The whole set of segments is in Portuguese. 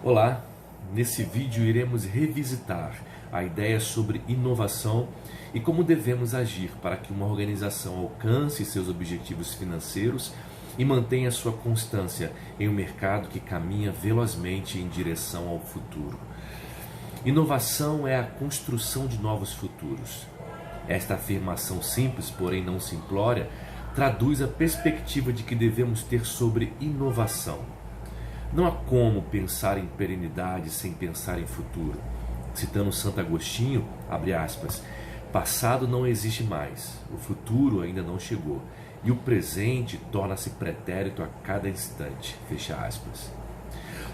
Olá, nesse vídeo iremos revisitar a ideia sobre inovação e como devemos agir para que uma organização alcance seus objetivos financeiros e mantenha sua constância em um mercado que caminha velozmente em direção ao futuro. Inovação é a construção de novos futuros. Esta afirmação simples, porém não simplória, traduz a perspectiva de que devemos ter sobre inovação. Não há como pensar em perenidade sem pensar em futuro. Citando Santo Agostinho, abre aspas, passado não existe mais, o futuro ainda não chegou, e o presente torna-se pretérito a cada instante, fecha aspas.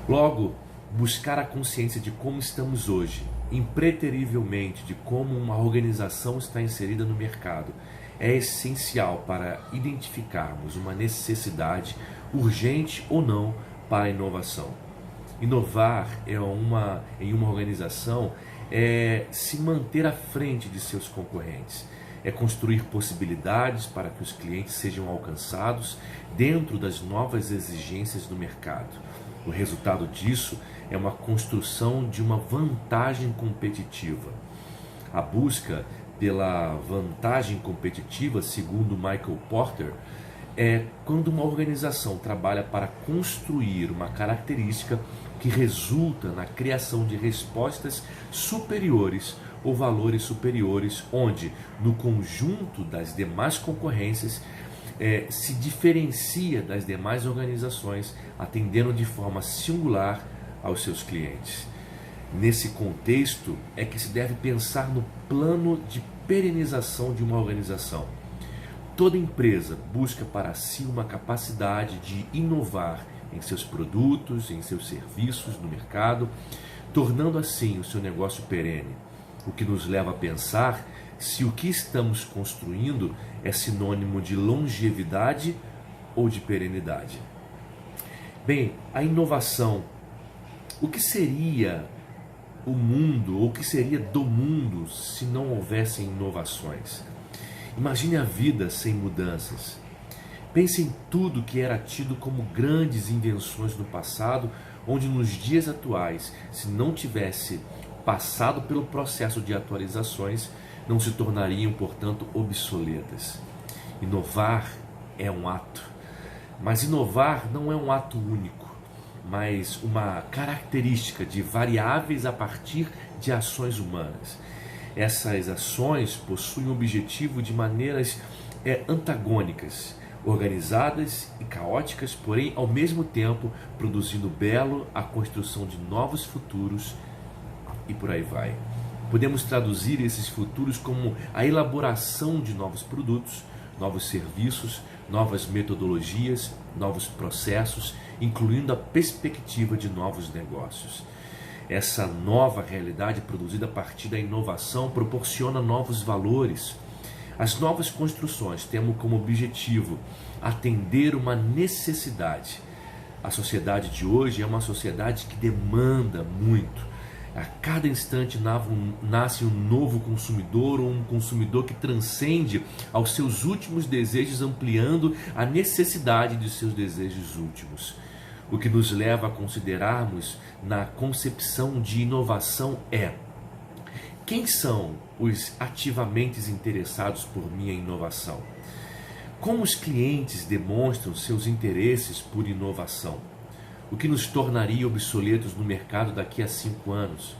Logo, buscar a consciência de como estamos hoje, impreterivelmente de como uma organização está inserida no mercado, é essencial para identificarmos uma necessidade, urgente ou não, para a inovação. Inovar em uma organização é se manter à frente de seus concorrentes, é construir possibilidades para que os clientes sejam alcançados dentro das novas exigências do mercado. O resultado disso é uma construção de uma vantagem competitiva. A busca pela vantagem competitiva, segundo Michael Porter, é quando uma organização trabalha para construir uma característica que resulta na criação de respostas superiores ou valores superiores, onde, no conjunto das demais concorrências, se diferencia das demais organizações, atendendo de forma singular aos seus clientes. Nesse contexto é que se deve pensar no plano de perenização de uma organização. Toda empresa busca para si uma capacidade de inovar em seus produtos, em seus serviços no mercado, tornando assim o seu negócio perene. O que nos leva a pensar se o que estamos construindo é sinônimo de longevidade ou de perenidade. Bem, a inovação. O que seria o mundo, ou o que seria do mundo se não houvessem inovações? Imagine a vida sem mudanças. Pense em tudo que era tido como grandes invenções no passado, onde nos dias atuais, se não tivesse passado pelo processo de atualizações, não se tornariam, portanto, obsoletas. Inovar é um ato, mas inovar não é um ato único, mas uma característica de variáveis a partir de ações humanas. Essas ações possuem o objetivo de maneiras antagônicas, organizadas e caóticas, porém ao mesmo tempo produzindo belo a construção de novos futuros e por aí vai. Podemos traduzir esses futuros como a elaboração de novos produtos, novos serviços, novas metodologias, novos processos, incluindo a perspectiva de novos negócios. Essa nova realidade produzida a partir da inovação proporciona novos valores. As novas construções têm como objetivo atender uma necessidade. A sociedade de hoje é uma sociedade que demanda muito. A cada instante nasce um novo consumidor ou um consumidor que transcende aos seus últimos desejos, ampliando a necessidade de seus desejos últimos. O que nos leva a considerarmos na concepção de inovação é: quem são os ativamente interessados por minha inovação? Como os clientes demonstram seus interesses por inovação? O que nos tornaria obsoletos no mercado daqui a 5 anos?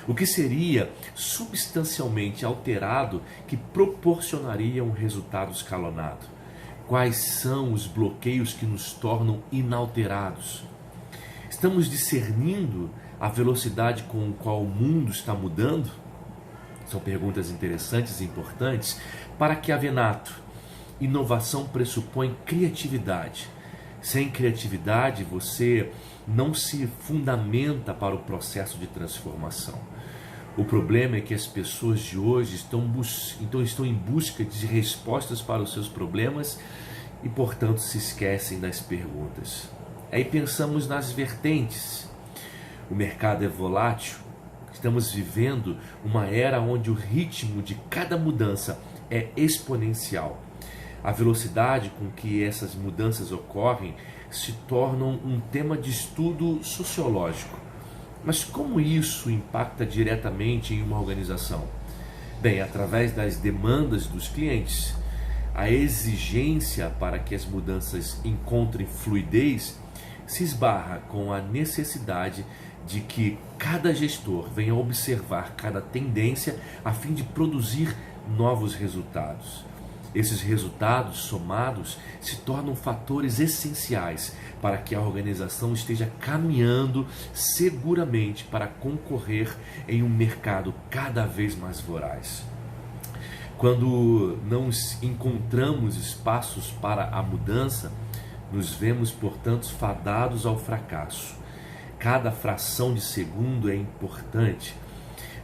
O que seria substancialmente alterado que proporcionaria um resultado escalonado? Quais são os bloqueios que nos tornam inalterados? Estamos discernindo a velocidade com a qual o mundo está mudando? São perguntas interessantes e importantes. Para Chiavenato, inovação pressupõe criatividade. Sem criatividade, você não se fundamenta para o processo de transformação. O problema é que as pessoas de hoje estão em busca de respostas para os seus problemas e, portanto, se esquecem das perguntas. Aí pensamos nas vertentes. O mercado é volátil. Estamos vivendo uma era onde o ritmo de cada mudança é exponencial. A velocidade com que essas mudanças ocorrem se tornam um tema de estudo sociológico. Mas como isso impacta diretamente em uma organização? Bem, através das demandas dos clientes. A exigência para que as mudanças encontrem fluidez se esbarra com a necessidade de que cada gestor venha observar cada tendência a fim de produzir novos resultados. Esses resultados somados se tornam fatores essenciais para que a organização esteja caminhando seguramente para concorrer em um mercado cada vez mais voraz. Quando não encontramos espaços para a mudança, nos vemos, portanto, fadados ao fracasso. Cada fração de segundo é importante.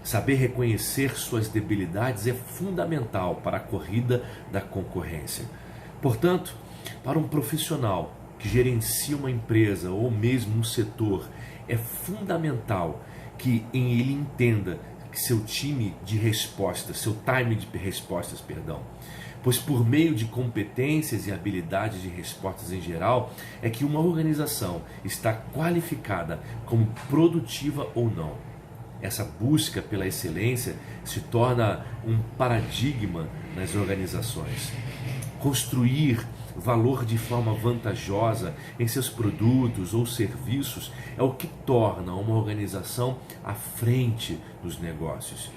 Saber reconhecer suas debilidades é fundamental para a corrida da concorrência. Portanto, para um profissional que gerencia uma empresa ou mesmo um setor, é fundamental que ele entenda que seu time de respostas, seu time de respostas, pois por meio de competências e habilidades de respostas em geral, é que uma organização está qualificada como produtiva ou não. Essa busca pela excelência se torna um paradigma nas organizações. Construir valor de forma vantajosa em seus produtos ou serviços é o que torna uma organização à frente dos negócios.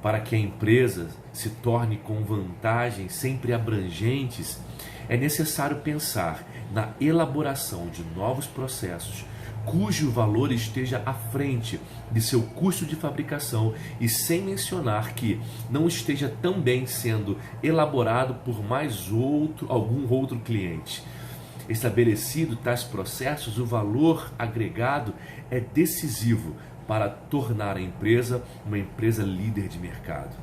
Para que a empresa se torne com vantagens sempre abrangentes, é necessário pensar na elaboração de novos processos cujo valor esteja à frente de seu custo de fabricação e sem mencionar que não esteja também sendo elaborado por algum outro cliente. Estabelecido tais processos, o valor agregado é decisivo para tornar a empresa uma empresa líder de mercado.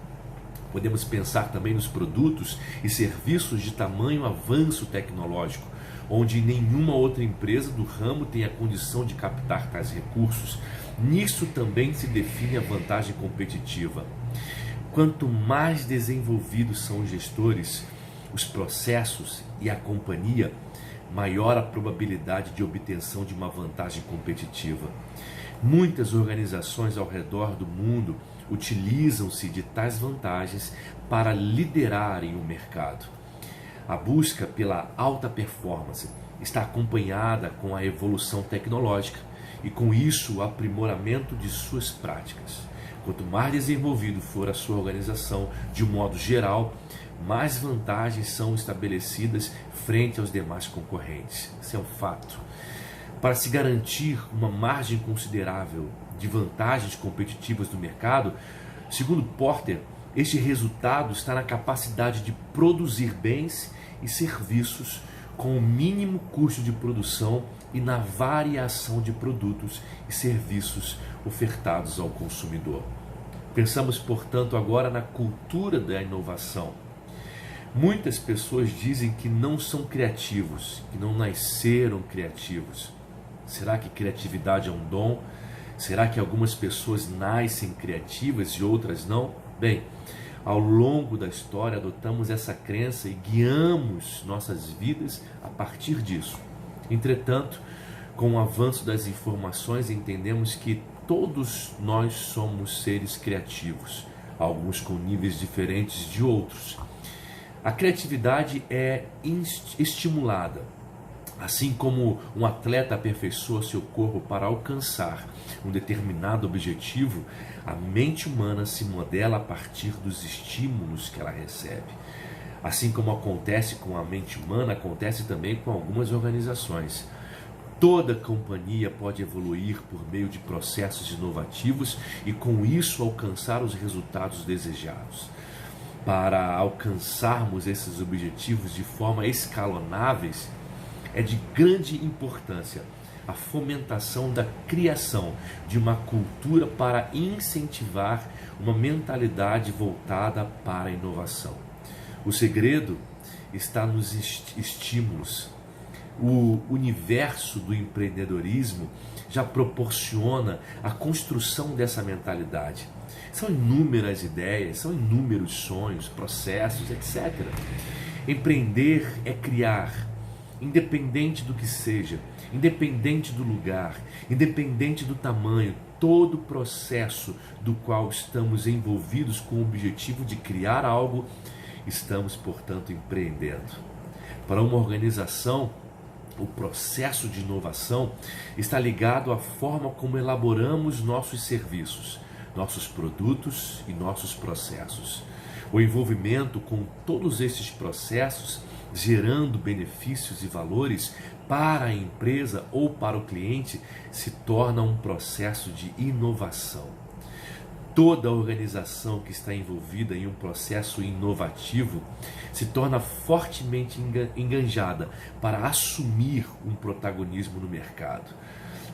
Podemos pensar também nos produtos e serviços de tamanho avanço tecnológico, onde nenhuma outra empresa do ramo tem a condição de captar tais recursos. Nisso também se define a vantagem competitiva. Quanto mais desenvolvidos são os gestores, os processos e a companhia, maior a probabilidade de obtenção de uma vantagem competitiva. Muitas organizações ao redor do mundo utilizam-se de tais vantagens para liderarem o mercado. A busca pela alta performance está acompanhada com a evolução tecnológica e, com isso, o aprimoramento de suas práticas. Quanto mais desenvolvido for a sua organização de um modo geral, mais vantagens são estabelecidas frente aos demais concorrentes. Isso é um fato. Para se garantir uma margem considerável de vantagens competitivas do mercado, segundo Porter, este resultado está na capacidade de produzir bens e serviços com o mínimo custo de produção e na variação de produtos e serviços ofertados ao consumidor. Pensamos, portanto, agora na cultura da inovação. Muitas pessoas dizem que não são criativos, que não nasceram criativos. Será que criatividade é um dom? Será que algumas pessoas nascem criativas e outras não? Bem, ao longo da história adotamos essa crença e guiamos nossas vidas a partir disso. Entretanto, com o avanço das informações, entendemos que todos nós somos seres criativos, alguns com níveis diferentes de outros. A criatividade é estimulada. Assim como um atleta aperfeiçoa seu corpo para alcançar um determinado objetivo, a mente humana se modela a partir dos estímulos que ela recebe. Assim como acontece com a mente humana, acontece também com algumas organizações. Toda companhia pode evoluir por meio de processos inovativos e, com isso, alcançar os resultados desejados. Para alcançarmos esses objetivos de forma escalonáveis, é de grande importância a fomentação da criação de uma cultura para incentivar uma mentalidade voltada para a inovação. O segredo está nos estímulos. O universo do empreendedorismo já proporciona a construção dessa mentalidade. São inúmeras ideias, são inúmeros sonhos, processos, etc. Empreender é criar. Independente do que seja, independente do lugar, independente do tamanho, todo processo do qual estamos envolvidos com o objetivo de criar algo, estamos, portanto, empreendendo. Para uma organização, o processo de inovação está ligado à forma como elaboramos nossos serviços, nossos produtos e nossos processos. O envolvimento com todos esses processos, gerando benefícios e valores para a empresa ou para o cliente, se torna um processo de inovação. Toda organização que está envolvida em um processo inovativo se torna fortemente enganjada para assumir um protagonismo no mercado.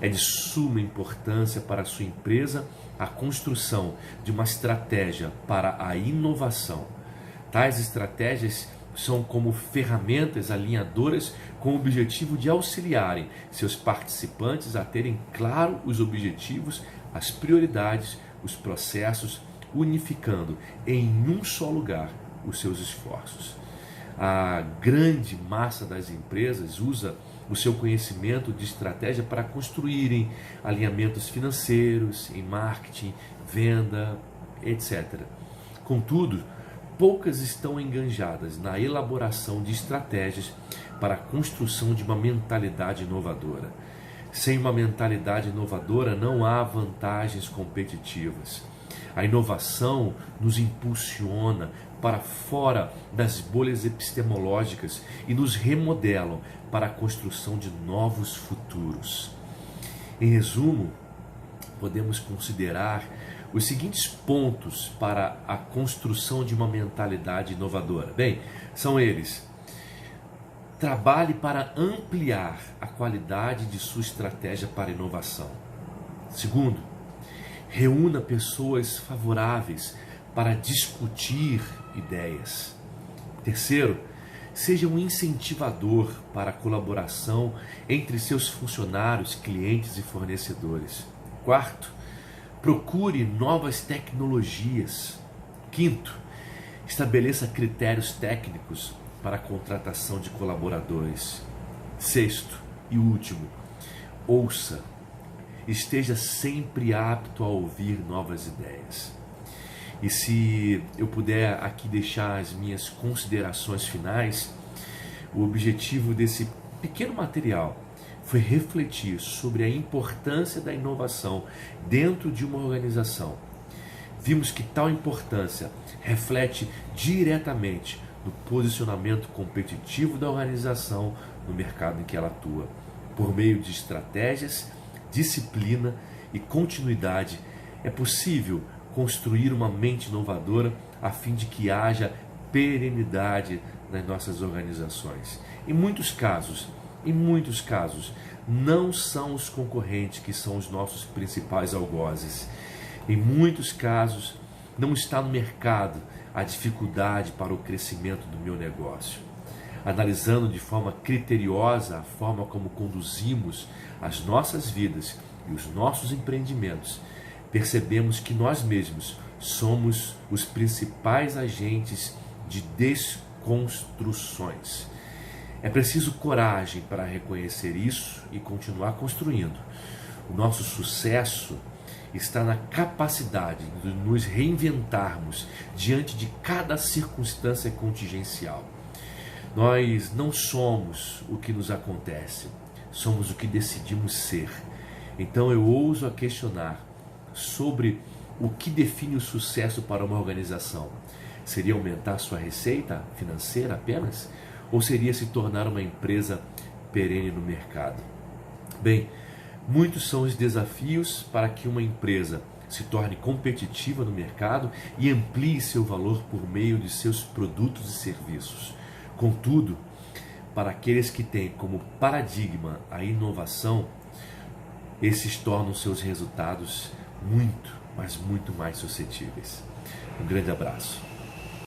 É de suma importância para a sua empresa a construção de uma estratégia para a inovação. Tais estratégias são como ferramentas alinhadoras com o objetivo de auxiliarem seus participantes a terem claro os objetivos, as prioridades, os processos, unificando em um só lugar os seus esforços. A grande massa das empresas usa o seu conhecimento de estratégia para construírem alinhamentos financeiros, em marketing, venda, etc. Contudo, poucas estão enganjadas na elaboração de estratégias para a construção de uma mentalidade inovadora. Sem uma mentalidade inovadora não há vantagens competitivas. A inovação nos impulsiona para fora das bolhas epistemológicas e nos remodelam para a construção de novos futuros. Em resumo, podemos considerar os seguintes pontos para a construção de uma mentalidade inovadora. Bem, são eles: trabalhe para ampliar a qualidade de sua estratégia para inovação. Segundo, reúna pessoas favoráveis para discutir ideias. Terceiro, seja um incentivador para a colaboração entre seus funcionários, clientes e fornecedores. Quarto, procure novas tecnologias. Quinto, estabeleça critérios técnicos para a contratação de colaboradores. Sexto e último, ouça. Esteja sempre apto a ouvir novas ideias. E se eu puder aqui deixar as minhas considerações finais, o objetivo desse pequeno material foi refletir sobre a importância da inovação dentro de uma organização. Vimos que tal importância reflete diretamente no posicionamento competitivo da organização no mercado em que ela atua. Por meio de estratégias, disciplina e continuidade, é possível construir uma mente inovadora a fim de que haja perenidade nas nossas organizações. Em muitos casos, não são os concorrentes que são os nossos principais algozes. Em muitos casos, não está no mercado a dificuldade para o crescimento do meu negócio. Analisando de forma criteriosa a forma como conduzimos as nossas vidas e os nossos empreendimentos, percebemos que nós mesmos somos os principais agentes de desconstruções. É preciso coragem para reconhecer isso e continuar construindo. O nosso sucesso está na capacidade de nos reinventarmos diante de cada circunstância contingencial. Nós não somos o que nos acontece, somos o que decidimos ser. Então eu ouso a questionar sobre o que define o sucesso para uma organização. Seria aumentar sua receita financeira apenas? Ou seria se tornar uma empresa perene no mercado? Bem, muitos são os desafios para que uma empresa se torne competitiva no mercado e amplie seu valor por meio de seus produtos e serviços. Contudo, para aqueles que têm como paradigma a inovação, esses tornam seus resultados muito, mas muito mais suscetíveis. Um grande abraço.